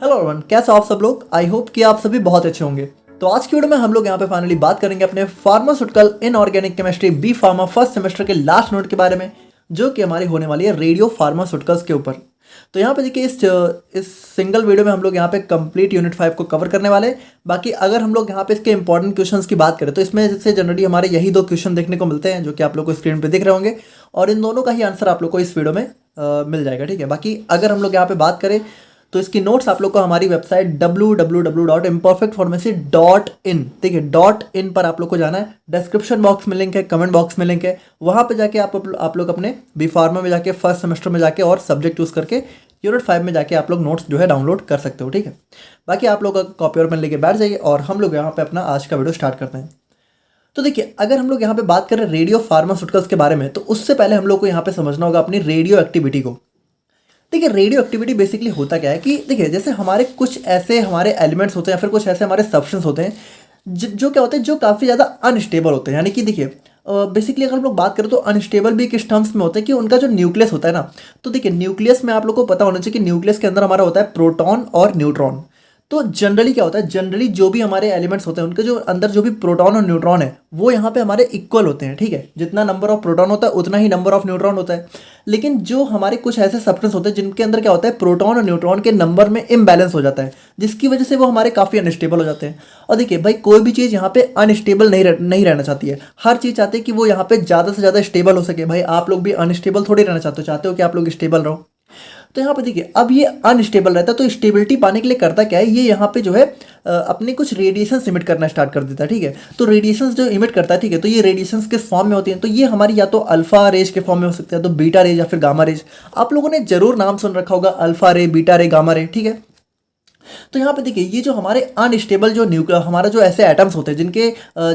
Hello everyone, कैसे हो आप सब लोग। आई होप कि आप सभी बहुत अच्छे होंगे। तो आज की वीडियो में हम लोग यहाँ पे फाइनली बात करेंगे अपने pharmaceutical inorganic chemistry B pharma first semester के लास्ट नोट के बारे में, जो कि हमारी होने वाली है रेडियो फार्मास्यूटिकल्स के ऊपर। तो यहाँ पे देखिए इस सिंगल वीडियो में हम लोग यहाँ पे कंप्लीट यूनिट 5 को कवर करने वाले हैं। बाकी अगर हम लोग यहाँ पे इसके इंपॉर्टेंट क्वेश्चंस की बात करें तो इसमें से जनरली हमारे यही दो क्वेश्चन देखने को मिलते हैं, जो कि आप लोग को स्क्रीन पे दिख रहे होंगे, और इन दोनों का ही आंसर आप लोग को इस वीडियो में मिल जाएगा। ठीक है, बाकी अगर हम लोग यहाँ पे बात करें तो इसकी नोट्स आप लोग को हमारी वेबसाइट www.imperfectpharmacy.in, ठीक है, .in पर आप लोग को जाना है। डिस्क्रिप्शन बॉक्स में लिंक है, कमेंट बॉक्स में लिंक है, वहाँ पे जाके आप लोग अपने बी फार्मा में जाके फर्स्ट सेमेस्टर में जाके और सब्जेक्ट चूज करके यूनिट 5 में जाके आप लोग नोट्स जो है डाउनलोड कर सकते हो। ठीक है, बाकी आप लोग कॉपी और पेन लेके बैठ जाइए और हम लोग यहाँ पे अपना आज का वीडियो स्टार्ट करते हैं। तो देखिए, अगर हम लोग यहाँ पे बात करें रेडियो फार्मास्यूटिकल्स के बारे में, तो उससे पहले हम लोग को यहाँ पे समझना होगा अपनी रेडियो एक्टिविटी को। देखिए, रेडियो एक्टिविटी बेसिकली होता क्या है कि देखिए, जैसे हमारे कुछ ऐसे हमारे एलिमेंट्स होते हैं या फिर कुछ ऐसे हमारे सब्सटेंस होते हैं जो क्या होते हैं, जो काफ़ी ज़्यादा अनस्टेबल होते हैं। यानी कि देखिए, बेसिकली अगर हम लोग बात करें तो अनस्टेबल भी किस टर्म्स में होता है कि उनका जो न्यूक्लियस होता है ना, तो देखिए न्यूक्लियस में आप लोग को पता होना चाहिए कि न्यूक्लियस के अंदर हमारा होता है प्रोटॉन और न्यूट्रॉन। तो जनरली क्या होता है, जनरली जो भी हमारे एलिमेंट्स होते हैं उनके जो अंदर जो भी प्रोटॉन और न्यूट्रॉन है वो यहाँ पे हमारे इक्वल होते हैं। ठीक है, जितना नंबर ऑफ प्रोटॉन होता है उतना ही नंबर ऑफ न्यूट्रॉन होता है। लेकिन जो हमारे कुछ ऐसे सब्सटेंस होते हैं जिनके अंदर क्या होता है, प्रोटॉन और न्यूट्रॉन के नंबर में इम्बैलेंस हो जाता है, जिसकी वजह से वो हमारे काफ़ी अनस्टेबल हो जाते हैं। और देखिए भाई, कोई भी चीज़ यहाँ पे अनस्टेबल नहीं रहना चाहती है। हर चीज़ चाहती है कि वो यहाँ पे ज़्यादा से ज़्यादा स्टेबल हो सके। भाई आप लोग भी अनस्टेबल थोड़ी रहना चाहते हो कि आप लोग स्टेबल रहो। तो यहाँ पे देखिए, अब ये अनस्टेबल रहता है तो स्टेबिलिटी पाने के लिए करता क्या है, ये यहाँ पे जो है अपने कुछ रेडिएशन इमिट करना स्टार्ट कर देता है। ठीक है, तो रेडिएशन जो इमिट करता है, ठीक है, तो ये रेडिएशन किस फॉर्म में होती हैं, तो ये हमारी या तो अल्फा रेज के फॉर्म में हो सकता है, तो बीटा रेज या फिर गामा रेज। आप लोगों ने जरूर नाम सुन रखा होगा, अल्फा रे, बीटा रे, गामा रे। ठीक है, तो यहाँ पे देखिए, ये जो हमारे अनस्टेबल जो हमारा जो ऐसे एटम्स होते हैं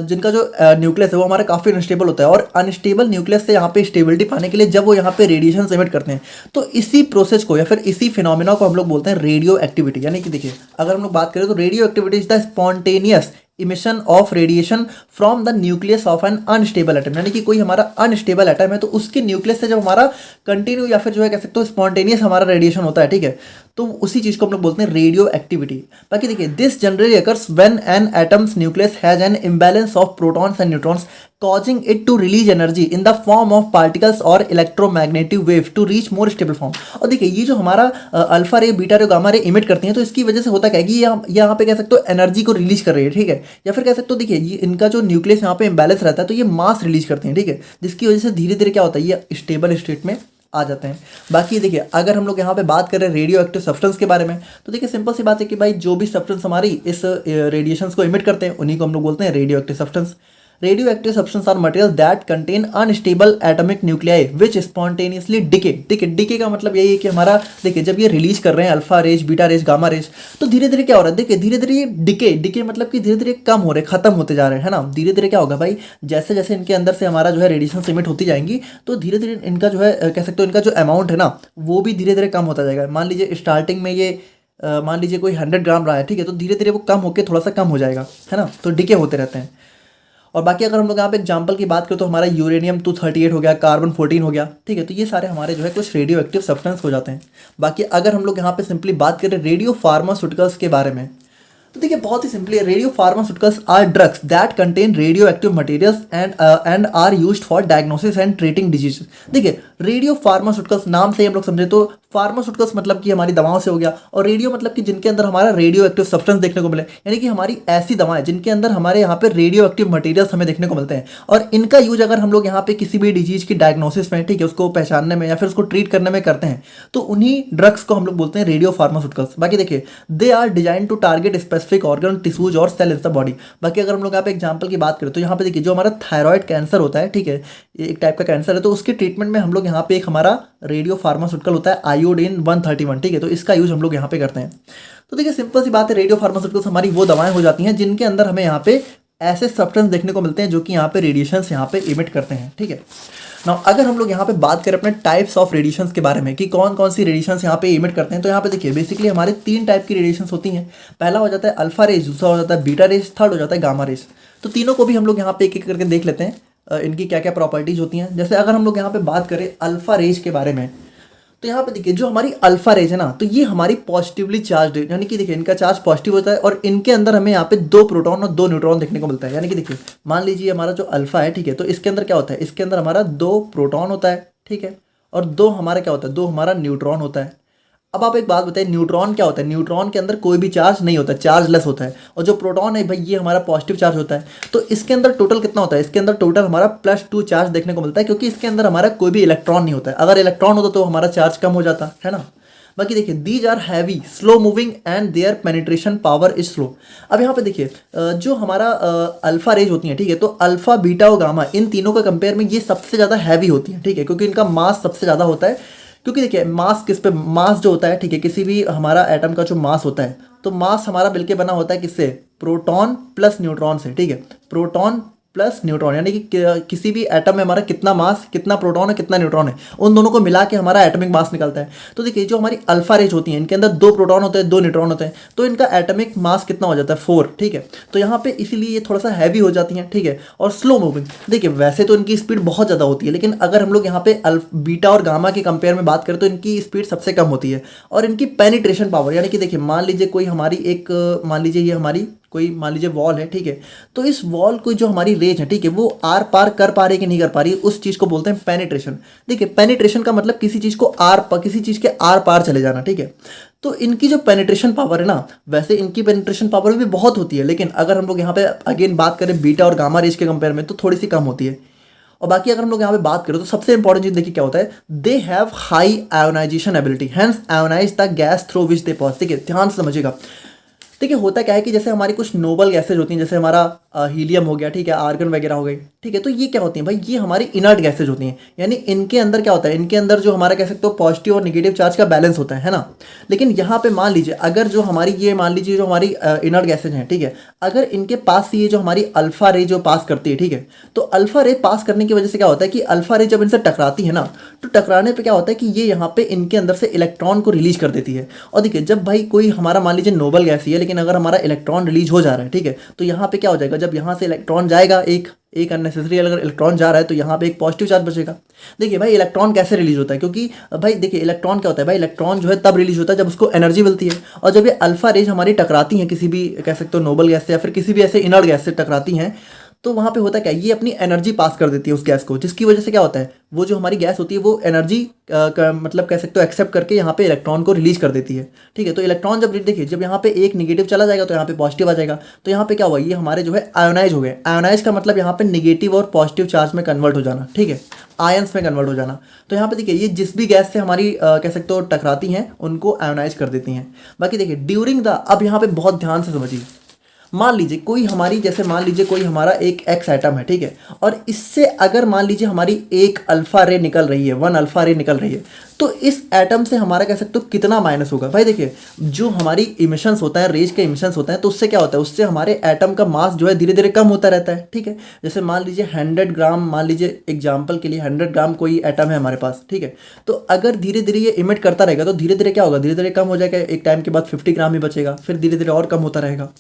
जिनका जो न्यूक्लियस है वो हमारा काफ़ी अनस्टेबल होता है, और अनस्टेबल न्यूक्लियस से यहाँ पे स्टेबिलिटी पाने के लिए जब वो यहाँ पे रेडिएशन एमिट करते हैं, तो इसी प्रोसेस को या फिर इसी फिनोमिना को हम लोग बोलते हैं रेडियो एक्टिविटी। यानी कि देखिए, अगर हम लोग बात करें तो radio activity is the spontaneous emission of radiation from the nucleus of N unstable atom. यानी कि कोई हमारा अनस्टेबल एटम है तो उसके न्यूक्लियस से जब हमारा कंटिन्यू या फिर जो है कह सकते हो स्पॉन्टेनियस हमारा रेडिएशन होता है। ठीक है, तो उसी चीज़ को हम लोग बोलते हैं रेडियो एक्टिविटी। बाकी देखिए, this generally occurs when an atoms nucleus has an imbalance of protons and neutrons causing it to release energy in the form of particles or electromagnetic wave to reach more stable form। और देखिए, ये जो हमारा alpha रे, beta रे, gamma ray emit करती हैं, तो इसकी वजह से होता क्या है कि ये यहाँ पे कह सकते हो एनर्जी को रिलीज कर रही है। ठीक है, या फिर कह सकते हो देखिए, ये इनका जो न्यूक्लियस यहाँ पे इम्बैलेंस रहता है तो ये मास रिलीज करती हैं। ठीक है, जिसकी वजह से धीरे धीरे क्या होता है, ये स्टेबल स्टेट में आ जाते हैं। बाकी देखिए, अगर हम लोग यहाँ पे बात करें रेडियो एक्टिव सब्सटेंस के बारे में, तो देखिए सिंपल सी बात है कि भाई जो भी सब्सटेंस हमारी इस रेडिएशंस को इमिट करते हैं उन्हीं को हम लोग बोलते हैं radio active substance. Radioactive substances are materials that contain unstable atomic nuclei which spontaneously decay। देखिए, डिके का मतलब यही है कि हमारा देखिए, जब ये रिलीज कर रहे हैं alpha rays, beta rays, gamma rays, तो धीरे धीरे क्या हो रहा है, देखिए धीरे धीरे ये डिके मतलब कि धीरे धीरे कम हो रहे, खत्म होते जा रहे हैं, है ना। धीरे धीरे क्या होगा भाई, जैसे जैसे इनके अंदर से हमारा जो है रेडिएशन इमिट होती जाएंगी, तो धीरे धीरे इनका जो है कह सकते हो इनका जो अमाउंट है ना, वो भी धीरे धीरे कम होता जाएगा। मान लीजिए स्टार्टिंग में ये मान लीजिए कोई 100 ग्राम रहा है, ठीक है, तो धीरे धीरे वो कम होकर थोड़ा सा कम हो जाएगा, है ना। तो डिके होते रहते हैं। और बाकी अगर हम लोग यहाँ पे एग्जाम्पल की बात करें तो हमारा यूरेनियम 238 हो गया, कार्बन 14 हो गया। ठीक है, तो ये सारे हमारे जो है कुछ रेडियो एक्टिव सब्सटेंस हो जाते हैं। बाकी अगर हम लोग यहाँ पे सिंपली बात करें रेडियो फार्मास्यूटिकल्स के बारे में, तो देखिए बहुत ही simply, radio pharmaceuticals are drugs that contain radio active materials and are used for diagnosis and treating disease. देखिए, रेडियो फार्मास्यूटिकल्स नाम से हम लोग समझे तो फार्मास्यूटिकल्स मतलब कि हमारी दवाओं से हो गया, और रेडियो मतलब कि जिनके अंदर हमारा रेडियो एक्टिव सब्सटेंस देखने को मिले, यानी कि हमारी ऐसी दवाएं जिनके अंदर हमारे यहाँ पे रेडियो एक्टिव मटेरियल्स हमें देखने को मिलते हैं, और इनका यूज अगर हम लोग यहाँ पे किसी भी डिजीज की डायग्नोसिस में, ठीक है, उसको पहचानने में या फिर उसको ट्रीट करने में करते हैं, तो उन्हीं ड्रग्स को हम लोग बोलते हैं रेडियो फार्मास्यूटिकल्स। बाकी देखिए, they are design to target specific organ, tissues और सेल इन द बॉडी। बाकी अगर हम लोग यहाँ पे एग्जाम्पल की बात करें तो यहाँ पे देखिए, जो हमारा थायराइड कैंसर होता है, ठीक है, एक टाइप का कैंसर है, तो उसके ट्रीटमेंट में हम लोग यहाँ पे एक हमारा रेडियो फार्मास्यूटिकल होता है आयोडीन 131। ठीक है, तो इसका यूज हम लोग यहाँ पे करते हैं। तो देखिए सिंपल सी बात है, रेडियो फार्मास्यूटिकल्स हमारी वो दवाएं हो जाती हैं जिनके अंदर हमें यहाँ पे ऐसे सब्सटेंस देखने को मिलते हैं जो कि यहाँ पे रेडिएशंस यहाँ पे इमिट करते हैं। ठीक है, नाउ अगर हम लोग यहाँ पे बात करें अपने टाइप्स ऑफ रेडिएशंस के बारे में कि कौन कौन सी रेडिएशंस यहाँ पे इमिट करते हैं, तो यहाँ पे देखिए बेसिकली हमारे 3 टाइप की रेडिएशंस होती हैं। पहला हो जाता है अल्फा रेज, दूसरा हो जाता है बीटा रेज, थर्ड हो जाता है गामा रेज। तो तीनों को भी हम लोग यहाँ पे एक एक करके देख लेते हैं, इनकी क्या क्या प्रॉपर्टीज होती हैं। जैसे अगर हम लोग यहाँ पे बात करें अल्फा रेज के बारे में, तो यहाँ पे देखिए जो हमारी अल्फा रेज है ना, तो ये हमारी पॉजिटिवली चार्ज है, यानी कि देखिए इनका चार्ज पॉजिटिव होता है और इनके अंदर हमें यहाँ पे 2 प्रोटॉन और 2 न्यूट्रॉन देखने को मिलता है। यानी कि देखिए मान लीजिए हमारा जो अल्फा है, ठीक है, तो इसके अंदर क्या होता है, इसके अंदर हमारा 2 प्रोटॉन होता है, ठीक है, और 2 हमारा क्या होता है, 2 हमारा न्यूट्रॉन होता है। अब आप एक बात बताइए, न्यूट्रॉन क्या होता है, न्यूट्रॉन के अंदर कोई भी चार्ज नहीं होता है, चार्जलेस होता है, और जो प्रोटॉन है भाई ये हमारा पॉजिटिव चार्ज होता है। तो इसके अंदर टोटल कितना होता है, इसके अंदर टोटल हमारा +2 चार्ज देखने को मिलता है, क्योंकि इसके अंदर हमारा कोई भी इलेक्ट्रॉन नहीं होता है। अगर इलेक्ट्रॉन होता तो हमारा चार्ज कम हो जाता है ना। बाकी देखिए these are heavy, slow moving and their penetration power is slow. अब यहाँ पे देखिए जो हमारा अल्फा रेज होती है, ठीक है, तो अल्फा बीटा और गामा इन तीनों का कंपेयर में ये सबसे ज़्यादा हैवी होती है, ठीक है, क्योंकि इनका मास सबसे ज़्यादा होता है। क्योंकि देखिए मास किस पे, मास जो होता है, ठीक है, किसी भी हमारा एटम का जो मास होता है, तो मास हमारा मिलके बना होता है किससे, प्रोटॉन प्लस न्यूट्रॉन से, ठीक है, प्रोटॉन प्लस न्यूट्रॉन, यानी कि किसी भी एटम में हमारा कितना मास, कितना प्रोटॉन है, कितना न्यूट्रॉन है, उन दोनों को मिला के हमारा एटॉमिक मास निकलता है। तो देखिए जो हमारी अल्फा रेज होती हैं, इनके अंदर 2 प्रोटॉन होते हैं, 2 न्यूट्रॉन होते हैं, तो इनका एटॉमिक मास कितना हो जाता है, 4, ठीक है। तो यहाँ पे इसीलिए ये थोड़ा सा हैवी हो जाती हैं, ठीक है, और स्लो मूविंग। देखिए वैसे तो इनकी स्पीड बहुत ज़्यादा होती है, लेकिन अगर हम लोग यहाँ पे बीटा और गामा के कंपेयर में बात करें तो इनकी स्पीड सबसे कम होती है। और इनकी पेनिट्रेशन पावर, यानी कि देखिए मान लीजिए कोई हमारी एक, मान लीजिए ये हमारी कोई, मान लीजिए वॉल है, ठीक है, तो इस वॉल को जो हमारी रेंज है, ठीक है, वो आर पार कर पा रही है कि नहीं कर पा रही है, उस चीज़ को बोलते हैं पेनिट्रेशन। देखिए पेनिट्रेशन का मतलब किसी चीज़ को किसी चीज़ के आर पार चले जाना, ठीक है। तो इनकी जो पेनिट्रेशन पावर है ना, वैसे इनकी पेनिट्रेशन पावर भी बहुत होती है, लेकिन अगर हम लोग यहाँ पे अगेन बात करें बीटा और गामा रेज के कंपेयर में, तो थोड़ी सी कम होती है। और बाकी अगर हम लोग यहाँ पे बात करें तो सबसे इंपॉर्टेंट चीज़ देखिए क्या होता है, they have high ionization ability, hence ionize the gas through which they pass. ठीक है, ध्यान से समझिएगा। देखिए होता क्या है कि जैसे हमारी कुछ नोबल गैसेज होती हैं, जैसे हमारा हीलियम हो गया, ठीक है, आर्गन वगैरह हो गई, ठीक है, तो ये क्या होती हैं भाई, ये हमारी इनर्ट गैसेज होती हैं। यानी इनके अंदर क्या होता है, इनके अंदर जो हमारा कह सकते हो पॉजिटिव और नेगेटिव चार्ज का बैलेंस होता है ना। लेकिन यहाँ पे मान लीजिए अगर जो हमारी ये मान लीजिए जो हमारी इनर्ट गैसेज हैं, ठीक है, अगर इनके पास से ये जो हमारी अल्फा रे जो पास करती है, ठीक है, तो अल्फा रे पास करने की वजह से क्या होता है कि अल्फा रे जब इनसे टकराती है ना, तो टकराने पे क्या होता है कि ये यहाँ पे इनके अंदर से इलेक्ट्रॉन को रिलीज कर देती है। और देखिए जब भाई कोई हमारा मान लीजिए नोबल गैस ही है, लेकिन अगर हमारा इलेक्ट्रॉन रिलीज हो जा रहा है, ठीक है, तो यहाँ पे क्या हो जाएगा, जब यहाँ से इलेक्ट्रॉन जाएगा एक अननेसेसरी अगर इलेक्ट्रॉन जा रहा है, तो यहाँ पे एक पॉजिटिव चार्ज बचेगा। देखिए भाई इलेक्ट्रॉन कैसे रिलीज होता है, क्योंकि भाई देखिए इलेक्ट्रॉन क्या होता है भाई, इलेक्ट्रॉन जो है तब रिलीज होता है जब उसको एनर्जी मिलती है। और जब ये अल्फा रेज हमारी टकराती हैं किसी भी कह सकते हो नोबल गैस से या फिर किसी भी ऐसे इनर्ट गैस से टकराती हैं, तो वहाँ पे होता क्या है, ये अपनी एनर्जी पास कर देती है उस गैस को, जिसकी वजह से क्या होता है, वो जो हमारी गैस होती है वो एनर्जी मतलब कह सकते हो एक्सेप्ट करके यहाँ पे इलेक्ट्रॉन को रिलीज कर देती है। ठीक है, तो इलेक्ट्रॉन जब देखिए जब यहाँ पे एक निगेटिव चला जाएगा तो यहाँ पे पॉजिटिव आ जाएगा। तो यहाँ पे क्या हुआ, ये हमारे जो है आयोनाइज हो गए। आयोनाइज का मतलब यहाँ पे निगेटिव और पॉजिटिव चार्ज में कन्वर्ट हो जाना, ठीक है, आयंस में कन्वर्ट हो जाना। तो यहाँ पे देखिए ये जिस भी गैस से हमारी कह सकते हो टकराती हैं उनको आयोनाइज कर देती हैं। बाकी देखिए ड्यूरिंग द, अब यहाँ पे बहुत ध्यान से समझिए, मान लीजिए कोई हमारी जैसे मान लीजिए कोई हमारा एक एक्स एटम है, ठीक है, और इससे अगर मान लीजिए हमारी एक अल्फा रे निकल रही है, 1 अल्फा रे निकल रही है, तो इस एटम से हमारा कह सकते हो कितना माइनस होगा। भाई देखिए जो हमारी इमिशंस होता है, रेज के इमिशंस होते हैं, तो उससे क्या होता है, उससे हमारे एटम का मास जो है धीरे धीरे कम होता रहता है। ठीक है, जैसे मान लीजिए 100 ग्राम, मान लीजिए एग्जाम्पल के लिए 100 ग्राम कोई एटम है हमारे पास, ठीक है, तो अगर धीरे धीरे ये इमिट करता रहेगा तो धीरे धीरे क्या होगा, धीरे धीरे कम हो जाएगा, एक टाइम के बाद 50 ग्राम ही बचेगा, फिर धीरे धीरे और कम होता रहेगा।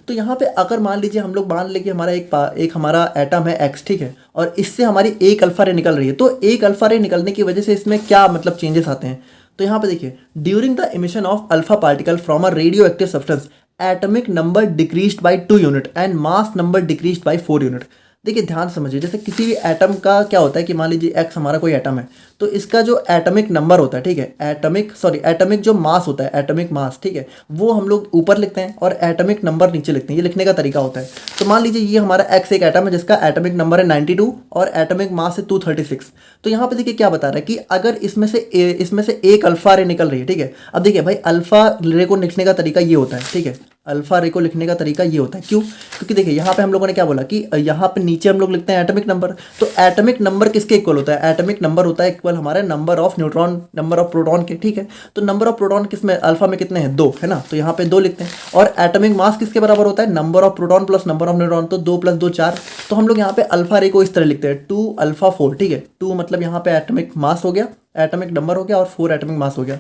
तो यहाँ पे अगर मान लीजिए हम लोग मान लें कि हमारा एक हमारा एटम है एक्स, ठीक है, और इससे हमारी एक अल्फा रे निकल रही है, तो एक अल्फा रे निकलने की वजह से इसमें क्या मतलब चेंजेस आते हैं। तो यहाँ पे देखिए during the emission of alpha particle from a radio active substance atomic number decreased bye 2 unit and mass number decreased bye 4 unit. देखिए ध्यान समझिए, जैसे किसी भी एटम का क्या होता है कि मान लीजिए एक्स हमारा कोई एटम है, तो इसका जो एटमिक नंबर होता है, ठीक है, एटमिक जो मास होता है, एटमिक मास, ठीक है, वो हम लोग ऊपर लिखते हैं और एटमिक नंबर नीचे लिखते हैं। ये लिखने का तरीका होता है। तो मान लीजिए ये हमारा एक्स एक एटम है जिसका एटमिक नंबर है 92 और एटमिक मास है 236। तो यहाँ पे देखिए क्या बता रहा है कि अगर इसमें से एक अल्फा रे निकल रही है, ठीक है। अब देखिए भाई अल्फा रे को लिखने का तरीका ये होता है, ठीक है, अल्फा रे को लिखने का तरीका ये होता है। क्यों? क्योंकि देखिए यहाँ पे हम लोगों ने क्या बोला कि यहाँ पे नीचे हम लोग लिखते हैं एटमिक नंबर, तो एटमिक नंबर किसके इक्वल होता है, एटमिक नंबर होता है इक्वल हमारे number of neutron, number of proton के, ठीक है। तो नंबर ऑफ प्रोटॉन किसमें, अल्फा में कितने हैं, 2 है ना, तो यहाँ पे 2 लिखते हैं। और एटमिक मास किसके बराबर होता है, number of proton plus number of neutron, तो 2 + 2 4। तो हम लोग यहाँ पे अल्फा रे को इस तरह लिखते हैं 2 अल्फा 4, ठीक है, 2 मतलब यहाँ पे एटमिक मास हो गया एटॉमिक नंबर हो गया और 4 एटॉमिक मास हो गया।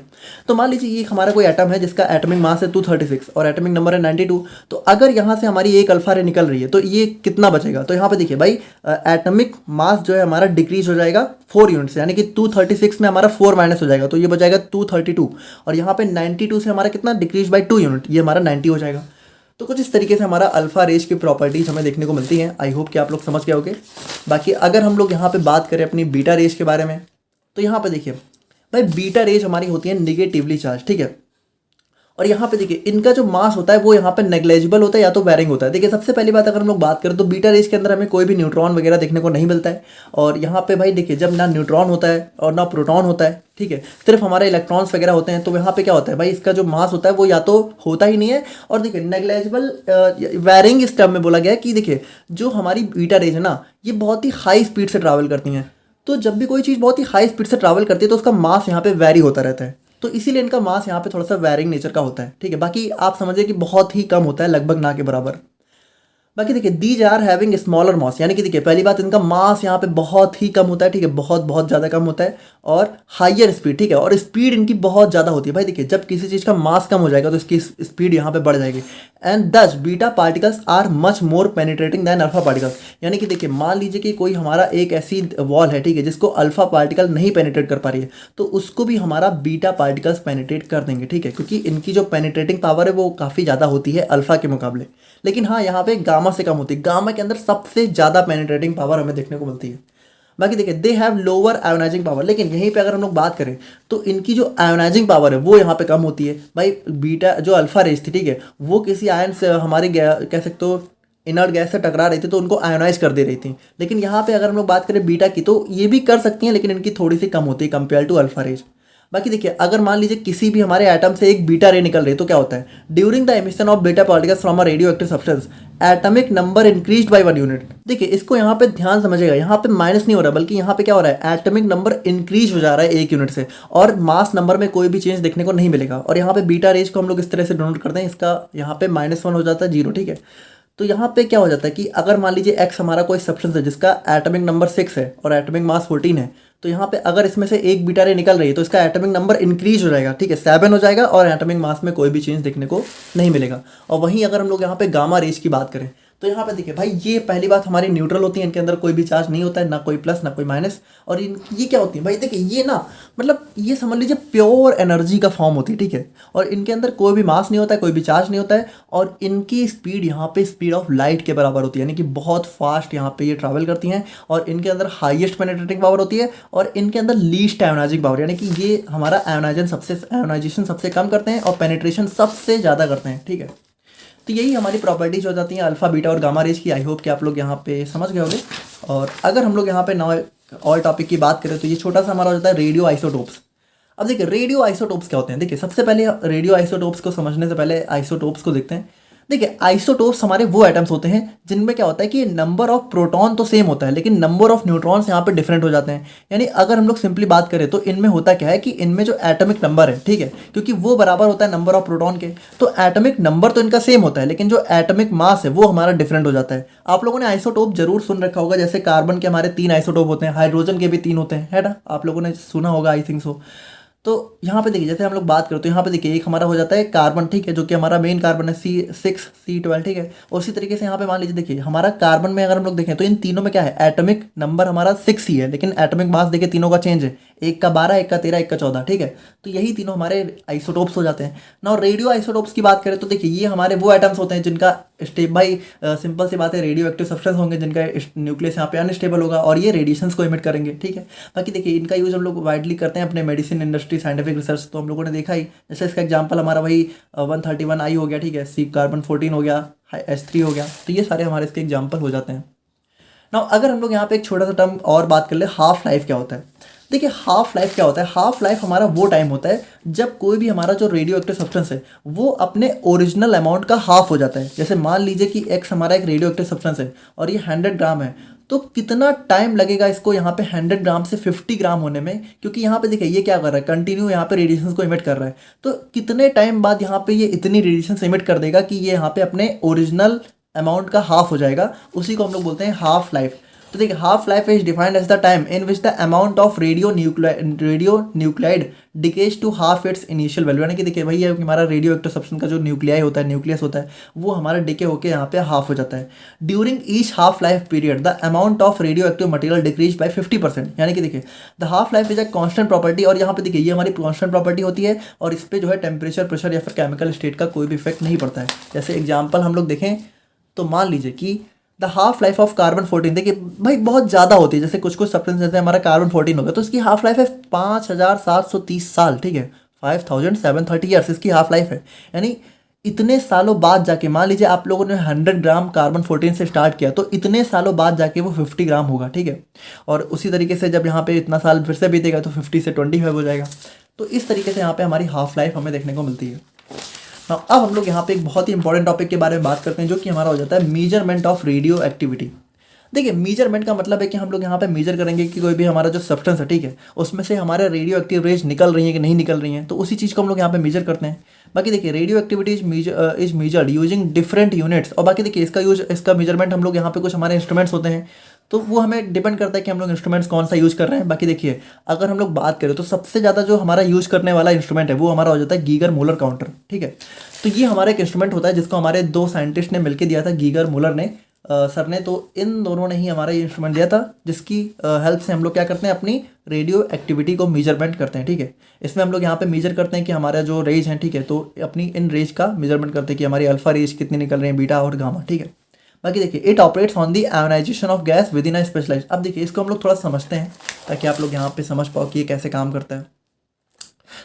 तो मान लीजिए ये हमारा कोई एटम है जिसका एटॉमिक मास है 236 और एटॉमिक नंबर है 92। तो अगर यहाँ से हमारी एक अल्फा रे निकल रही है तो ये कितना बचेगा? तो यहाँ पे देखिए भाई, एटॉमिक मास जो है हमारा डिक्रीज हो जाएगा 4 यूनिट से, यानी कि 236 में हमारा 4 माइनस हो जाएगा तो ये बचाएगा 232। और यहाँ पे 92 से हमारा कितना डिक्रीज बाई 2 यूनिट, ये हमारा 90 हो जाएगा। तो कुछ इस तरीके से हमारा अल्फा रेज की प्रॉपर्टीज हमें देखने को मिलती हैं। आई होप कि आप लोग समझ गए होंगे। बाकी अगर हम लोग यहाँ पे बात करें अपनी बीटा रेज के बारे में, तो यहाँ पे देखिए भाई, बीटा रेज हमारी होती है निगेटिवली चार्ज, ठीक है। और यहाँ पे देखिए इनका जो मास होता है वो यहाँ पे नेग्लेजिबल होता है या तो वेरिंग होता है। देखिए सबसे पहली बात अगर हम लोग बात करें तो बीटा रेज के अंदर हमें कोई भी न्यूट्रॉन वगैरह देखने को नहीं मिलता है। और यहाँ पे भाई देखिए, जब ना न्यूट्रॉन होता है और ना प्रोटॉन होता है, ठीक है, सिर्फ हमारे इलेक्ट्रॉन्स वगैरह होते हैं, तो यहाँ पे क्या होता है भाई, इसका जो मास होता है वो या तो होता ही नहीं है। और देखिए नेग्लेजिबल वेरिंग इस टर्म में बोला गया है कि देखिए जो हमारी बीटा रेज है ना, ये बहुत ही हाई स्पीड से ट्रैवल करती हैं। तो जब भी कोई चीज़ बहुत ही हाई स्पीड से ट्रैवल करती है तो उसका मास यहाँ पे वेरी होता रहता है। तो इसीलिए इनका मास यहाँ पे थोड़ा सा वेरिंग नेचर का होता है, ठीक है। बाकी आप समझिए कि बहुत ही कम होता है, लगभग ना के बराबर। बाकी देखिए दीज आर हैविंग स्मॉलर मास, यानी कि देखिए पहली बात इनका मास यहाँ पे बहुत ही कम होता है, ठीक है, बहुत बहुत ज़्यादा कम होता है। और हाइयर स्पीड, ठीक है, और स्पीड इनकी बहुत ज़्यादा होती है। भाई देखिए जब किसी चीज़ का मास कम हो जाएगा तो इसकी स्पीड यहाँ पे बढ़ जाएगी। And this beta particles are much more penetrating than alpha particles, यानी कि देखिए मान लीजिए कि कोई हमारा एक ऐसी वॉल है, ठीक है, जिसको अल्फा पार्टिकल नहीं पेनिट्रेट कर पा रही है, तो उसको भी हमारा बीटा पार्टिकल्स पेनिट्रेट कर देंगे, ठीक है, क्योंकि इनकी जो पेनिट्रेटिंग पावर है वो काफ़ी ज़्यादा होती है अल्फा के मुकाबले। लेकिन हाँ, यहाँ पे गामा से कम होती है। गामा के अंदर सबसे ज़्यादा पेनिट्रेटिंग पावर हमें देखने को मिलती है। बाकी देखिए they have lower ionising power, लेकिन यहीं पे अगर हम लोग बात करें तो इनकी जो आयोनाइजिंग पावर है वो यहाँ पे कम होती है। भाई बीटा जो अल्फा रेज थी, ठीक है, वो किसी आयन से हमारे कह सकते हो इनर्ट गैस से टकरा रही थी तो उनको आयोनाइज कर दे रही थी। लेकिन यहाँ पे अगर हम लोग बात करें बीटा की तो ये भी कर सकती हैं, लेकिन इनकी थोड़ी सी कम होती है कंपेयर टू अल्फा रेज। बाकी देखिए अगर मान लीजिए किसी भी हमारे एटम से एक बीटा रे निकल रही है तो क्या होता है, during the emission of beta particles from a radio active substance atomic number increased by 1 unit. देखिए इसको यहाँ पे ध्यान समझिएगा, यहाँ पे माइनस नहीं हो रहा बल्कि यहाँ पे क्या हो रहा है, एटॉमिक नंबर इंक्रीज हो जा रहा है 1 यूनिट से, और मास नंबर में कोई भी चेंज देखने को नहीं मिलेगा। और यहाँ पे बीटा रेज को हम लोग इस तरह से डिनोट करते हैं, इसका यहाँ पे -1 हो जाता है 0, ठीक है। तो यहाँ पे क्या हो जाता है कि अगर मान लीजिए x हमारा कोई सब्सटेंस है जिसका एटॉमिक नंबर 6 है और एटॉमिक मास 14 है, तो यहाँ पे अगर इसमें से एक बीटा रे निकल रही है तो इसका एटॉमिक नंबर इंक्रीज हो जाएगा, ठीक है, 7 हो जाएगा, और एटॉमिक मास में कोई भी चेंज देखने को नहीं मिलेगा। और वहीं अगर हम लोग यहाँ पे गामा रेज की बात करें तो यहाँ पे देखिए भाई, ये पहली बात हमारी न्यूट्रल होती है, इनके अंदर कोई भी चार्ज नहीं होता है, ना कोई प्लस ना कोई माइनस। और ये क्या होती है भाई, देखिए ये ना मतलब ये समझ लीजिए प्योर एनर्जी का फॉर्म होती है, ठीक है। और इनके अंदर कोई भी मास नहीं होता है, कोई भी चार्ज नहीं होता है, और इनकी स्पीड यहाँ पे स्पीड ऑफ लाइट के बराबर होती है, यानी कि बहुत फास्ट यहाँ पे ये ट्रैवल करती हैं। और इनके अंदर हाईएस्ट पेनिट्रेटिंग पावर होती है, और इनके अंदर लीस्ट आयोनाइजिंग पावर, यानी कि ये हमारा आयोनाइजेशन सबसे कम करते हैं और पेनिट्रेशन सबसे ज़्यादा करते हैं, ठीक है। तो यही हमारी प्रॉपर्टीज हो जाती हैं अल्फा बीटा और गामा रेज की। आई होप कि आप लोग यहाँ पे समझ गए होंगे। और अगर हम लोग यहाँ पे नाउ और टॉपिक की बात करें तो ये छोटा सा हमारा हो जाता है रेडियो आइसोटोप्स। अब देखिए रेडियो आइसोटोप्स क्या होते हैं। देखिए सबसे पहले रेडियो आइसोटोप्स को समझने से पहले आइसोटोप्स को देखते हैं। देखिए आइसोटोप्स हमारे वो एटम्स होते हैं जिनमें क्या होता है कि नंबर ऑफ प्रोटॉन तो सेम होता है लेकिन नंबर ऑफ न्यूट्रॉन्स यहाँ पे डिफरेंट हो जाते हैं। यानी अगर हम लोग सिंपली बात करें तो इनमें होता क्या है कि इनमें जो एटॉमिक नंबर है, ठीक है, क्योंकि वो बराबर होता है नंबर ऑफ प्रोटॉन के, तो एटॉमिक नंबर तो इनका सेम होता है लेकिन जो एटॉमिक मास है वो हमारा डिफरेंट हो जाता है। आप लोगों ने आइसोटोप जरूर सुन रखा होगा, जैसे कार्बन के हमारे 3 आइसोटोप होते हैं, हाइड्रोजन के भी 3 होते हैं, है ना, आप लोगों ने सुना होगा, आई थिंक सो। तो यहाँ पे देखिए जैसे हम लोग बात करें तो यहाँ पे देखिए एक हमारा हो जाता है कार्बन, ठीक है, जो कि हमारा मेन कार्बन है C6 C12, ठीक है। उसी तरीके से यहाँ पे मान लीजिए देखिए हमारा कार्बन में अगर हम लोग देखें तो इन तीनों में क्या है, एटॉमिक नंबर हमारा 6 ही है लेकिन एटॉमिक मास देखिए तीनों का चेंज है, एक का 12, एक का 13, एक का 14, ठीक है। तो यही तीनों हमारे आइसोटोप्स हो जाते हैं ना। रेडियो आइसोटोप्स की बात करें तो देखिए ये हमारे वो एटम्स होते हैं जिनका भाई सिंपल सी बात है, रेडियो एक्टिव सब्सटेंस होंगे जिनका न्यूक्लियस यहाँ पे अनस्टेबल होगा और ये रेडिएशंस को इमिट करेंगे, ठीक है। बाकी देखिए इनका यूज हम लोग वाइडली करते हैं अपने मेडिसिन इंडस्ट्री, साइंटिफिक रिसर्च, तो हम लोगों ने देखा ही। जैसे इसका एग्जांपल हमारा वही 131I हो गया, ठीक है, C कार्बन 14 हो गया, H3 हो गया, तो ये सारे हमारे इसके एग्जाम्पल हो जाते हैं ना। अगर हम लोग यहाँ पे एक छोटा सा टर्म और बात कर ले, हाफ लाइफ क्या होता है। देखिए हाफ लाइफ क्या होता है, हाफ लाइफ हमारा वो टाइम होता है जब कोई भी हमारा जो रेडियो एक्टिव सब्सटेंस है वो अपने ओरिजिनल अमाउंट का हाफ हो जाता है। जैसे मान लीजिए कि एक्स हमारा एक रेडियो एक्टिव सब्सटेंस है और ये 100 ग्राम है, तो कितना टाइम लगेगा इसको यहाँ पे 100 ग्राम से 50 ग्राम होने में, क्योंकि यहाँ पे देखिए ये क्या कर रहा है, कंटिन्यू यहाँ पे रेडिएशन को इमिट कर रहा है। तो कितने टाइम बाद यहाँ पे ये इतनी रेडिएशन इमिट कर देगा कि ये यहाँ पे अपने ओरिजिनल अमाउंट का हाफ हो जाएगा, उसी को हम लोग बोलते हैं हाफ लाइफ। तो देखिए half life is defined as the time in which the amount of radio nuclide decays to half its initial value, यानी कि देखिए भाई हमारा रेडियो एक्टिव सब्सटेंस का जो न्यूक्लियाई होता है, न्यूक्लियस होता है, वो हमारा डिके होकर यहाँ पे हाफ हो जाता है। During each half life period the amount of radio active material decrease by 50%, यानी कि देखिए the half life is a constant property, और यहाँ पे देखिए ये हमारी कांस्टेंट प्रॉपर्टी होती है और इस पर जो है टेम्परेचर, प्रेशर या फिर केमिकल स्टेट का कोई भी इफेक्ट नहीं पड़ता है। जैसे एग्जाम्पल हम लोग देखें तो मान लीजिए कि the half life of carbon 14, देखिए भाई बहुत ज़्यादा होती है, जैसे कुछ कुछ सब्सटेंस जैसे हमारा कार्बन 14 हो गया तो इसकी हाफ लाइफ है 5730 साल, ठीक है, 5730 ईयर्स इसकी हाफ लाइफ है। यानी इतने सालों बाद जाके, मान लीजिए आप लोगों ने 100 ग्राम कार्बन 14 से स्टार्ट किया तो इतने सालों बाद जाके वो 50 ग्राम होगा, ठीक है। और उसी तरीके से जब यहाँ पे इतना साल फिर से बीतेगा तो 50 से 25 हो जाएगा। तो इस तरीके से यहाँ पे हमारी हाफ लाइफ हमें देखने को मिलती है। अब हम लोग यहाँ पे एक बहुत ही इंपॉर्टेंट टॉपिक के बारे में बात करते हैं जो कि हमारा हो जाता है मेजरमेंट ऑफ रेडियो एक्टिविटी। देखिए मेजरमेंट का मतलब है कि हम लोग यहाँ पे मेजर करेंगे कि कोई भी हमारा जो सब्सटेंस है, ठीक है, उसमें से हमारे रेडियो एक्टिव रेज निकल रही है कि नहीं निकल रही हैं, तो उसी चीज़ को हम लोग यहाँ पे मेजर करते हैं। बाकी देखिए radio activity is measured using different units, और बाकी देखिए इसका मेजरमेंट हम लोग यहाँ पे कुछ हमारे इंस्ट्रूमेंट्स होते हैं तो वो हमें डिपेंड करता है कि हम लोग इंस्ट्रूमेंट्स कौन सा यूज़ कर रहे हैं। बाकी देखिए अगर हम लोग बात करें तो सबसे ज़्यादा जो हमारा यूज़ करने वाला इंस्ट्रूमेंट है वो हमारा हो जाता है गीगर मूलर काउंटर, ठीक है। तो ये हमारा एक इंस्ट्रूमेंट होता है जिसको हमारे दो साइंटिस्ट ने मिलकर दिया था, गीगर मूलर ने सर ने, तो इन दोनों ने ही हमारा ये इंस्ट्रूमेंट दिया था जिसकी हेल्प से हम लोग क्या करते हैं, अपनी रेडियो एक्टिविटी को मेजरमेंट करते हैं, ठीक है। इसमें हम लोग यहाँ पे मेजर करते हैं कि हमारा जो रेज है, ठीक है, तो अपनी इन रेज का मेजरमेंट करते हैं कि हमारी अल्फा रेज कितनी निकल रही है, बीटा और गामा, ठीक है। बाकी देखिए it operates on the ionization of gas within a specialize. अब देखिए इसको हम लोग थोड़ा समझते हैं ताकि आप लोग यहाँ पे समझ पाओ कि ये कैसे काम करता है।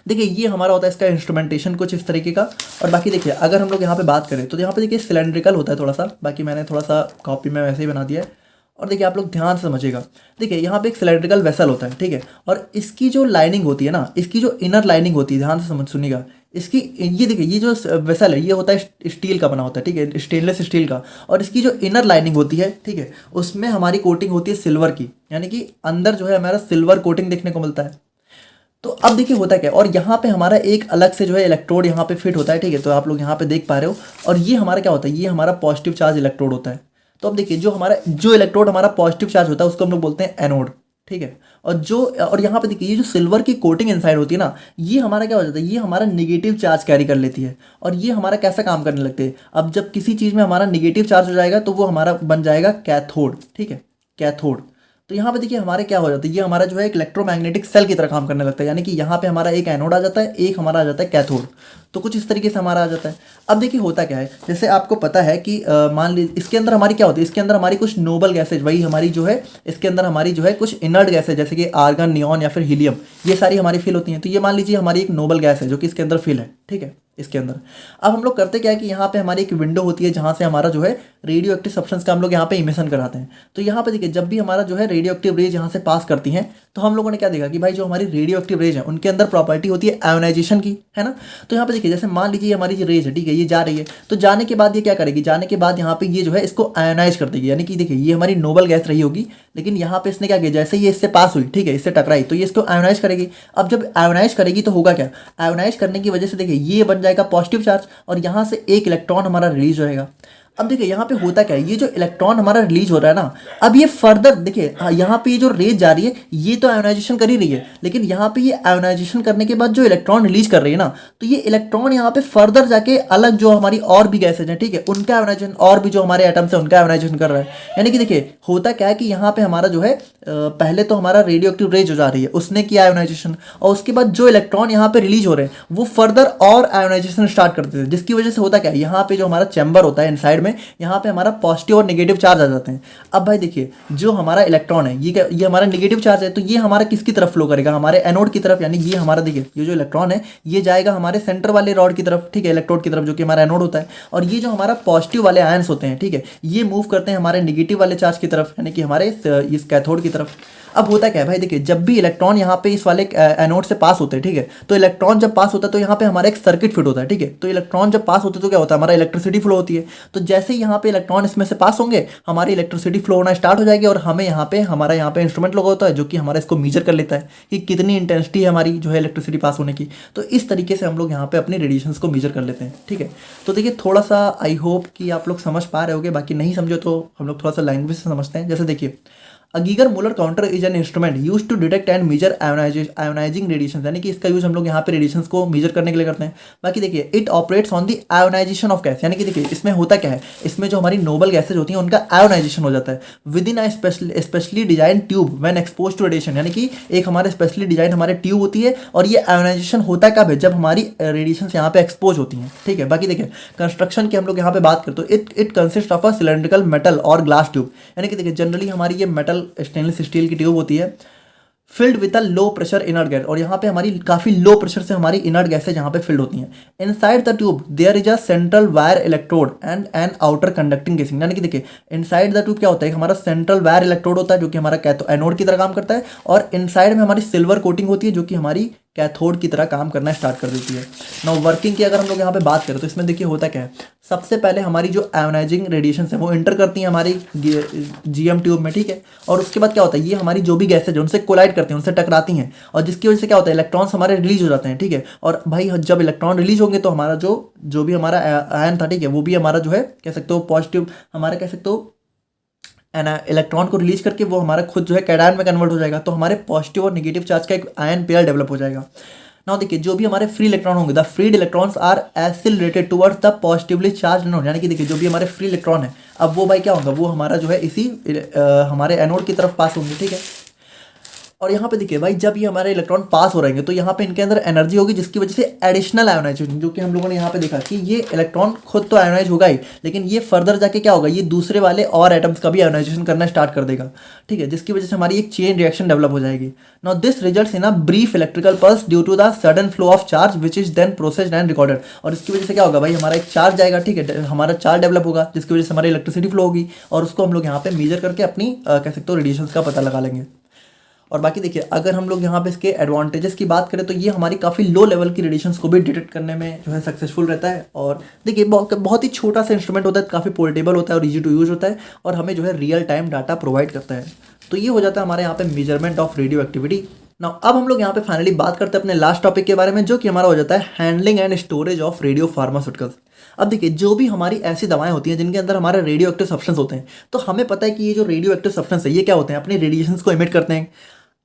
देखिए ये हमारा होता है इसका इंस्ट्रूमेंटेशन कुछ इस तरीके का। और बाकी देखिए अगर हम लोग यहाँ पे बात करें तो यहाँ पे देखिए सिलेंड्रिकल होता है थोड़ा सा, बाकी मैंने थोड़ा सा कॉपी में वैसे ही बना दिया है। और देखिए आप लोग ध्यान से समझिएगा, देखिए यहाँ पे एक सिलेंड्रिकल वेसल होता है, ठीक है, और इसकी जो लाइनिंग होती है ना, इसकी जो इनर लाइनिंग होती है, ध्यान से सुनिएगा, इसकी ये देखिए ये जो वेसल है ये होता है स्टील का बना होता है, ठीक है, स्टेनलेस स्टील का, और इसकी जो इनर लाइनिंग होती है, ठीक है, उसमें हमारी कोटिंग होती है सिल्वर की, यानी कि अंदर जो है हमारा सिल्वर कोटिंग देखने को मिलता है। तो अब देखिए होता क्या है, और यहाँ पे हमारा एक अलग से जो है इलेक्ट्रोड यहाँ पे फिट होता है, ठीक है, तो आप लोग यहाँ पे देख पा रहे हो। और ये हमारा क्या होता है, ये हमारा पॉजिटिव चार्ज इलेक्ट्रोड होता है। तो अब देखिए जो इलेक्ट्रोड हमारा पॉजिटिव चार्ज होता है उसको हम लोग बोलते हैं एनोड, ठीक है। और यहाँ पे देखिए ये जो सिल्वर की कोटिंग इनसाइड होती है ना, ये हमारा क्या हो जाता है, ये हमारा निगेटिव चार्ज कैरी कर लेती है। और ये हमारा कैसा काम करने लगते हैं, अब जब किसी चीज़ में हमारा निगेटिव चार्ज हो जाएगा तो वो हमारा बन जाएगा कैथोड, ठीक है, कैथोड। तो यहाँ पे देखिए हमारे क्या हो जाता है, ये हमारा जो है एक इलेक्ट्रोमैग्नेटिक सेल की तरह काम करने लगता है, यानी कि यहाँ पे हमारा एक एनोड आ जाता है, एक हमारा आ जाता है कैथोड। तो कुछ इस तरीके से हमारा आ जाता है। अब देखिए होता क्या है, जैसे आपको पता है कि मान लीजिए इसके अंदर हमारी क्या होती है, इसके अंदर हमारी कुछ नोबल गैसेज, वही हमारी जो है इसके अंदर हमारी जो है कुछ इनर्ट गैसेज जैसे कि आर्गन, नियॉन या फिर हीलियम, ये सारी हमारी फिल होती हैं। तो ये मान लीजिए हमारी एक नोबल गैस है जो कि इसके अंदर फिल है, ठीक है, इसके अंदर। अब हम लोग करते क्या है कि यहाँ पे हमारी एक विंडो होती है जहाँ से हमारा जो है रेडियो एक्टिव सब्सटेंस का हम लोग यहाँ पे इमिशन कराते हैं। तो यहाँ पे देखिए जब भी हमारा जो है रेडियो एक्टिव रेज यहाँ से पास करती हैं तो हम लोगों ने क्या देखा कि भाई जो हमारी रेडियो एक्टिव रेज है उनके अंदर प्रॉपर्टी होती है आयोनाइजेशन की, है ना। तो यहाँ पे देखिए जैसे मान लीजिए हमारी जो रेज है, ठीक है, ये जा रही है, तो जाने के बाद ये क्या करेगी, जाने के बाद यहाँ पे ये जो है इसको आयोनाइज कर देगी, यानी कि देखिए ये हमारी नोबल गैस रही होगी, लेकिन यहाँ पे इसने क्या किया, जैसे ये इससे पास हुई, ठीक है, इससे टकराई, तो ये इसको आयोनाइज करेगी। अब जब आयोनाइज करेगी तो होगा क्या, आयोनाइज करने की वजह से देखिए ये बन जाएगा पॉजिटिव चार्ज और यहाँ से एक इलेक्ट्रॉन हमारा रिलीज होएगा। अब देखिए यहाँ पे होता क्या है, ये जो इलेक्ट्रॉन हमारा रिलीज हो रहा है ना, अब ये फर्दर देखिए यहाँ पे ये जो रेज जा रही है ये तो आयोनाइजेशन कर ही रही है, लेकिन यहाँ पे ये आयोनाइजेशन करने के बाद जो इलेक्ट्रॉन रिलीज कर रही है ना, तो ये इलेक्ट्रॉन यहाँ पे फर्दर जाके अलग जो हमारी और भी गैसेज हैं, ठीक है, उनका आयोनाइजेशन, और भी जो हमारे एटम्स हैं उनका आयोनाइजेशन कर रहा है। यानी कि देखिए होता क्या है कि यहाँ पे हमारा जो है पहले तो हमारा रेडियो एक्टिव रेज हो जा रही है, उसने किया आयोनाइजेशन, और उसके बाद जो इलेक्ट्रॉन यहाँ पे रिलीज हो रहे हैं वो फर्दर और आयोनाइजेशन स्टार्ट करते थे, जिसकी वजह से होता क्या है, यहाँ पे जो हमारा चैम्बर होता है इनसाइड में, यहाँ पे हमारा पॉजिटिव और नेगेटिव चार्ज आ जाते हैं। अब भाई देखिए जो हमारा इलेक्ट्रॉन है ये हमारा नेगेटिव चार्ज है, तो ये हमारा किसकी तरफ फ्लो करेगा, हमारे एनोड की तरफ, यानी ये हमारा देखिए ये जो इलेक्ट्रॉन है ये जाएगा हमारे सेंटर वाले रॉड की तरफ, ठीक है, इलेक्ट्रोड की तरफ जो कि हमारा एनोड होता है। और ये जो हमारा पॉजिटिव वाले आयंस होते हैं, ठीक है, ये मूव करते हैं हमारे नेगेटिव वाले चार्ज की तरफ, यानी कि हमारे इस कैथोड की तरफ। अब होता क्या है भाई, देखिए जब भी इलेक्ट्रॉन यहाँ पे इस वाले एनोड से पास होते हैं, ठीक है, तो इलेक्ट्रॉन जब पास होता है तो यहाँ पे हमारा एक सर्किट फिट होता है, ठीक है, तो इलेक्ट्रॉन जब पास होते हैं तो क्या होता है, हमारा इलेक्ट्रिसिटी फ्लो होती है। तो जैसे ही यहाँ पे इलेक्ट्रॉन इसमें से पास होंगे हमारी इलेक्ट्रिसिटी फ्लो होना स्टार्ट हो जाएगी, और हमें हमारा यहाँ पे इंस्ट्रूमेंट लगा होता है जो कि हमारा इसको मेजर कर लेता है कि कितनी इंटेंसिटी है हमारी जो है इलेक्ट्रिसिटी पास होने की। तो इस तरीके से हम लोग यहाँ पे अपनी रेडिएशंस को मेजर कर लेते हैं, ठीक है। तो देखिए थोड़ा सा आई होप कि आप लोग समझ पा रहे होगे, बाकी नहीं समझो तो हम लोग थोड़ा सा लैंग्वेज से समझते हैं। जैसे देखिए Geiger Muller counter is an instrument use to detect and measure ionizing radiation, यानी कि इसका यूज हम लोग यहाँ पे रेडिएशंस को मेजर करने के लिए करते हैं। बाकी देखिए it operates on the ionization of gas, यानी कि देखिए इसमें होता क्या है, इसमें जो हमारी नोबल गैसेज होती हैं उनका आयोनाइजेशन हो जाता है within specially design tube when expose to radiation, यानी कि एक हमारे स्पेशली डिजाइन हमारे ट्यूब होती है और ये आयोनाइजेशन होता कब है, जब हमारी रेडिएशन यहाँ पे एक्सपोज होती हैं। ठीक है, बाकी देखिए कंस्ट्रक्शन की हम लोग यहाँ पे बात करते तो it consist of a cylindrical metal और ग्लास ट्यूब, यानी कि देखिए जनरली हमारी ये मेटल स्टेनलेस स्टील की ट्यूब होती है filled with a low pressure inert gas, और यहाँ पे हमारी काफ़ी लो प्रेशर से हमारी इनर्ट गैसेज यहाँ पे फिल्ड होती हैं। Inside the tube there is a central wire electrode and an outer conducting casing, यानी कि देखिए इनसाइड द ट्यूब क्या होता है, हमारा सेंट्रल वायर इलेक्ट्रोड होता है जो कि हमारा एनोड की तरह काम करता है, और इनसाइड में हमारी सिल्वर कोटिंग होती है जो कि हमारी कैथोड की तरह काम करना स्टार्ट कर देती है। नाउ वर्किंग की अगर हम लोग यहाँ पे बात करें तो इसमें देखिए होता क्या है, सबसे पहले हमारी जो आयोनाइजिंग रेडिएशन है वो इंटर करती हैं हमारी जीएम ट्यूब में। ठीक है, और उसके बाद क्या होता है, ये हमारी जो भी गैसेज है उनसे कोलाइड करती हैं, उनसे टकराती हैं, और जिसकी वजह से क्या होता है, इलेक्ट्रॉन्स हमारे रिलीज हो जाते हैं। ठीक है, और भाई जब इलेक्ट्रॉन रिलीज होंगे तो हमारा जो भी हमारा आयन था, ठीक है, वो भी हमारा जो है कह सकते हो पॉजिटिव, हमारा कह सकते हो इलेक्ट्रॉन को रिलीज करके वो हमारा खुद जो है कैटायन में कन्वर्ट हो जाएगा, तो हमारे पॉजिटिव और नेगेटिव चार्ज का एक आयन पेयर डेवलप हो जाएगा। नाउ देखिए जो भी हमारे फ्री इलेक्ट्रॉन होंगे, the freed electrons are accelerated towards the positively charge anode, यानी कि देखिए जो भी हमारे फ्री इलेक्ट्रॉन है अब वो भाई क्या होगा, वो हमारा जो है इसी हमारे एनोड की तरफ पास होंगे। ठीक है, और यहाँ पे देखिए भाई जब ये हमारे इलेक्ट्रॉन पास हो रहेंगे तो यहाँ पे इनके अंदर एनर्जी होगी जिसकी वजह से एडिशनल आयोनाइजेशन, जो कि हम लोगों ने यहाँ पे देखा कि ये इलेक्ट्रॉन खुद तो आयोनाइज होगा ही, लेकिन ये फर्दर जाके क्या होगा, ये दूसरे वाले और एटम्स का भी आयोनाइजेशन करना स्टार्ट कर देगा। ठीक है, जिसकी वजह से हमारी एक चेन रिएक्शन डेवलप हो जाएगी। Now this results in a brief electrical pulse due to the sudden flow of charge which is then processed and recorded, और इसकी वजह से क्या होगा भाई, हमारा एक चार्ज जाएगा। ठीक है, हमारा चार्ज डेवलप होगा जिसकी वजह से हमारी इलेक्ट्रिसिटी फ्लो होगी, और उसको हम लोग यहाँ पे मेजर करके अपनी कह सकते हो रेडिएशन का पता लगा लेंगे। और बाकी देखिए अगर हम लोग यहाँ पे इसके एडवांटेजेस की बात करें तो ये हमारी काफ़ी लो लेवल की रेडिएशंस को भी डिटेक्ट करने में जो है सक्सेसफुल रहता है। और देखिए बहुत ही छोटा सा इंस्ट्रूमेंट होता है, काफ़ी पोर्टेबल होता है और ईजी टू यूज होता है, और हमें जो है रियल टाइम डाटा प्रोवाइड करता है। तो ये हो जाता है हमारे यहाँ पे measurement of radio activity. Now अब हम लोग यहाँ पे फाइनली बात करते हैं अपने लास्ट टॉपिक के बारे में, जो कि हमारा हो जाता है handling and storage of radio pharmaceuticals. अब देखिए जो भी हमारी ऐसी दवाएं होती हैं जिनके अंदर हमारे रेडियो एक्टिव सब्सटेंस होते हैं, तो हमें पता है कि ये जो रेडियो एक्टिव सब्सटेंस है ये क्या होते हैं, अपने रेडिएशंस को इमिट करते हैं।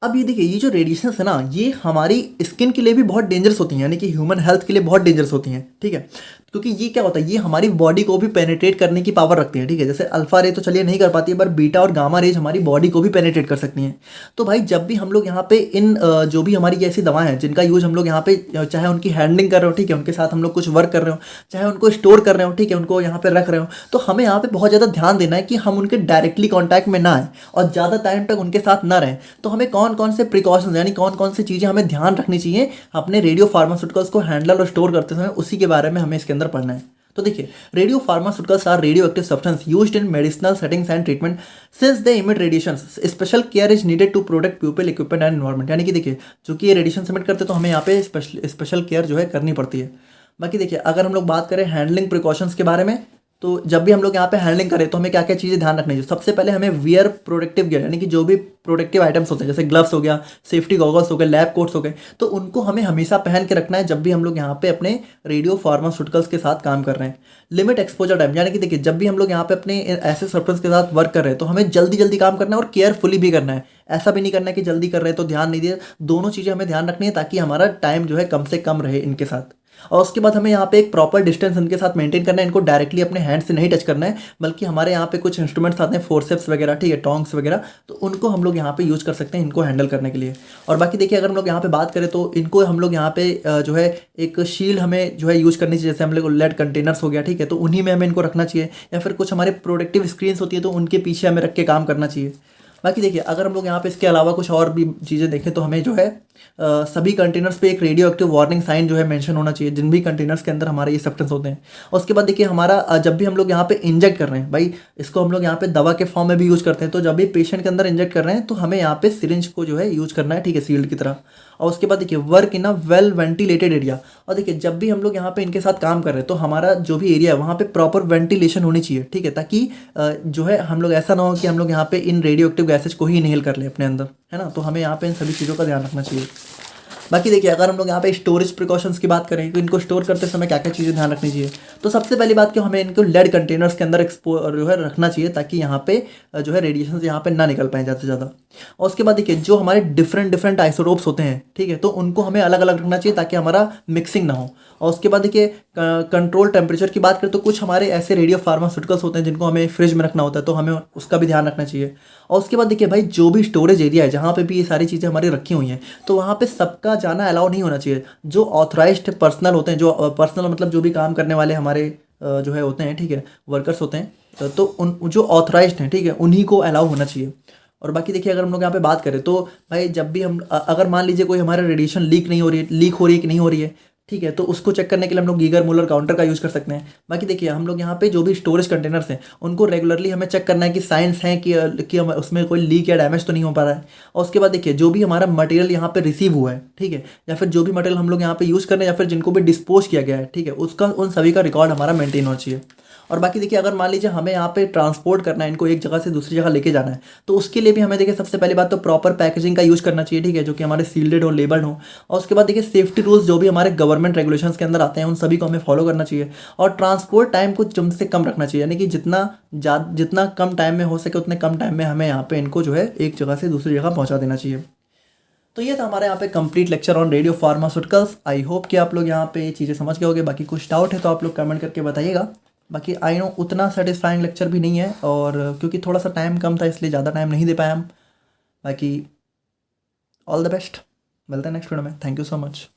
अब ये देखिए ये जो रेडिएशंस है ना, ये हमारी स्किन के लिए भी बहुत डेंजरस होती हैं, यानी कि ह्यूमन हेल्थ के लिए बहुत डेंजरस होती हैं। ठीक है, क्योंकि ये क्या होता है, ये हमारी बॉडी को भी पेनिट्रेट करने की पावर रखती है। ठीक है, जैसे अल्फा रे तो चलिए नहीं कर पाती है, पर बीटा और गामा रेज हमारी बॉडी को भी पेनिट्रेट कर सकती हैं। तो भाई जब भी हम लोग यहाँ पे इन जो भी हमारी ऐसी दवाएं हैं जिनका यूज हम लोग यहाँ पे चाहे उनकी हैंडलिंग कर रहे हो, ठीक है, उनके साथ हम लोग कुछ वर्क कर रहे हो, चाहे उनको स्टोर कर रहे हो, ठीक है, उनको यहाँ पे रख रहे हो, तो हमें यहाँ पे बहुत ज़्यादा ध्यान देना है कि हम उनके डायरेक्टली कॉन्टैक्ट में ना आए और ज़्यादा टाइम तक उनके साथ ना रहें। तो हमें कौन कौन से प्रिकॉशंस यानी कौन कौन सी चीज़ें हमें ध्यान रखनी चाहिए अपने रेडियो फार्मास्यूटिकल्स को हैंडल और स्टोर करते समय, उसी के बारे में हमें इसके अंदर पढ़ना है। तो देखिए radio pharmaceuticals are radio active substance used in medicinal settings and treatment since they emit radiations special care is needed to protect people equipment and environment, यानी कि देखिए चूंकि ये रेडिएशन इमिट करते हैं तो हमें यहाँ पे स्पेशल केयर जो है करनी पड़ती है। बाकी देखिए अगर हम लोग बात करें हैंडलिंग प्रिकॉशंस के बारे में, तो जब भी हम लोग यहाँ पे हैंडलिंग करें तो हमें क्या क्या चीज़ें ध्यान रखनी चाहिए। सबसे पहले हमें वियर प्रोटेक्टिव गियर, यानी कि जो भी प्रोटेक्टिव आइटम्स होते हैं जैसे ग्लव्स हो गया, सेफ्टी गॉगल्स हो गए, लैब कोट्स हो गए, तो उनको हमें हमेशा पहन के रखना है जब भी हम लोग यहाँ पे अपने रेडियो फार्मास्यूटिकल्स के साथ काम कर रहे हैं। लिमिट एक्सपोजर टाइम, यानी कि देखिए जब भी हम लोग यहाँ पे अपने ऐसे सब्सटेंस के साथ वर्क कर रहे हैं तो हमें जल्दी जल्दी काम करना है और केयरफुली भी करना है। ऐसा भी नहीं करना है कि जल्दी कर रहे हैं तो ध्यान नहीं दिया, दोनों चीज़ें हमें ध्यान रखनी है ताकि हमारा टाइम जो है कम से कम रहे इनके साथ। और उसके बाद हमें यहाँ पे एक प्रॉपर डिस्टेंस इनके साथ मेंटेन करना है, इनको डायरेक्टली अपने हैंड से नहीं टच करना है, बल्कि हमारे यहाँ पे कुछ इंस्ट्रूमेंट्स आते हैं फोर्सेप्स वगैरह, ठीक है, टोंग्स वगैरह, तो उनको हम लोग यहाँ पे यूज़ कर सकते हैं इनको हैंडल करने के लिए। और बाकी देखिए अगर हम लोग यहाँ पे बात करें तो इनको हम लोग यहाँ पे जो है एक शील्ड हमें जो है यूज़ करनी चाहिए, जैसे हम लोग लेड कंटेनर्स हो गया, ठीक है, तो उन्हीं में हमें इनको रखना चाहिए, या फिर कुछ हमारे प्रोटेक्टिव स्क्रीन्स होती है तो उनके पीछे हमें रख के काम करना चाहिए। बाकी देखिए अगर हम लोग यहाँ पे इसके अलावा कुछ और भी चीज़ें देखें तो हमें जो है सभी कंटेनर्स पे एक रेडियो एक्टिव वार्निंग साइन जो है मेंशन होना चाहिए जिन भी कंटेनर्स के अंदर हमारे ये सब्सटेंस होते हैं। और उसके बाद देखिए हमारा जब भी हम लोग यहाँ पे इंजेक्ट कर रहे हैं, भाई इसको हम लोग यहाँ पे दवा के फॉर्म में भी यूज़ करते हैं, तो जब भी पेशेंट के अंदर इंजेक्ट कर रहे हैं तो हमें यहाँ पे सिरिंज को जो है यूज़ करना है, ठीक है, सील्ड की तरह। और उसके बाद देखिए work in a well ventilated area, और देखिए जब भी हम लोग यहाँ पे इनके साथ काम कर रहे हैं तो हमारा जो भी एरिया है वहाँ पे प्रॉपर वेंटिलेशन होनी चाहिए, ठीक है, ताकि जो है हम लोग ऐसा ना हो कि हम लोग यहाँ पे इन रेडियो एक्टिव गैसेज को ही इनहेल कर लें अपने अंदर, है ना। तो हमें यहाँ पे इन सभी चीज़ों का ध्यान रखना चाहिए। बाकी देखिए अगर हम लोग यहाँ पे स्टोरेज प्रिकॉशंस की बात करें तो इनको स्टोर करते समय क्या क्या चीज़ें ध्यान रखनी चाहिए। तो सबसे पहली बात कि हमें इनको लेड कंटेनर्स के अंदर जो है रखना चाहिए, ताकि यहाँ पे जो है रेडिएशन यहाँ पे ना निकल पाए ज़्यादा से ज़्यादा। और उसके बाद देखिए जो हमारे डिफरेंट डिफरेंट आइसोटोप्स होते हैं, ठीक है, तो उनको हमें अलग अलग रखना चाहिए ताकि हमारा मिक्सिंग ना हो। और उसके बाद देखिए कंट्रोल टेम्परेचर की बात करें तो कुछ हमारे ऐसे रेडियो फार्मास्यूटिकल्स होते हैं जिनको हमें फ्रिज में रखना होता है, तो हमें उसका भी ध्यान रखना चाहिए। और उसके बाद देखिए भाई जो भी स्टोरेज एरिया है जहाँ पे भी ये सारी चीज़ें हमारी रखी हुई हैं, तो वहाँ पे सबका जाना अलाउ नहीं होना चाहिए। जो ऑथराइज्ड पर्सनल होते हैं, जो पर्सनल मतलब जो भी काम करने वाले हमारे जो है होते हैं, ठीक है, वर्कर्स होते हैं, तो उन जो ऑथराइज्ड हैं, ठीक है, उन्हीं को अलाउ होना चाहिए। और बाकी देखिए अगर हम लोग यहाँ पे बात करें तो भाई जब भी हम अगर मान लीजिए कोई हमारा रेडिएशन लीक नहीं हो रही है, लीक हो रही है कि नहीं हो रही है, ठीक है, तो उसको चेक करने के लिए हम लोग गीगर मूलर काउंटर का यूज़ कर सकते हैं। बाकी देखिए हम लोग यहाँ पे जो भी स्टोरेज कंटेनर्स हैं उनको रेगुलरली हमें चेक करना है कि साइंस है कि उसमें कोई लीक या डैमेज तो नहीं हो पा रहा है। और उसके बाद देखिए जो भी हमारा मटेरियल यहाँ पे रिसीव हुआ है, ठीक है, या फिर जो भी मटेरियल हम लोग यहाँ पे यूज़ कर रहे हैं या फिर जिनको भी डिस्पोज किया गया है, ठीक है, उसका उन सभी का रिकॉर्ड हमारा मेंटेन होना चाहिए। और बाकी देखिए अगर मान लीजिए हमें यहाँ पे ट्रांसपोर्ट करना है, इनको एक जगह से दूसरी जगह लेके जाना है, तो उसके लिए भी हमें देखिए सबसे पहली बात तो प्रॉपर पैकेजिंग का यूज़ करना चाहिए, ठीक है, जो कि हमारे सील्डेड हो, लेबल्ड हो। और उसके बाद देखिए सेफ्टी रूल्स जो भी हमारे गवर्नमेंट रेगुलेशंस के अंदर आते हैं उन सभी को हमें फॉलो करना चाहिए। और ट्रांसपोर्ट टाइम को कम से कम रखना चाहिए, यानी कि जितना कम टाइम में हो सके उतने कम टाइम में हमें यहाँ पे इनको जो है एक जगह से दूसरी जगह पहुँचा देना चाहिए। तो ये था हमारे यहाँ पे complete lecture on radio pharmaceuticals. I hope कि आप लोग यहाँ पे ये चीज़ें समझ गए होंगे। बाकी कुछ डाउट है तो आप लोग कमेंट करके बताइएगा। बाकी आई नो उतना सेटिस्फाइंग लेक्चर भी नहीं है, और क्योंकि थोड़ा सा टाइम कम था इसलिए ज़्यादा टाइम नहीं दे पाए हम। बाकी ऑल द बेस्ट, मिलते हैं नेक्स्ट वीडियो में। Thank you so much.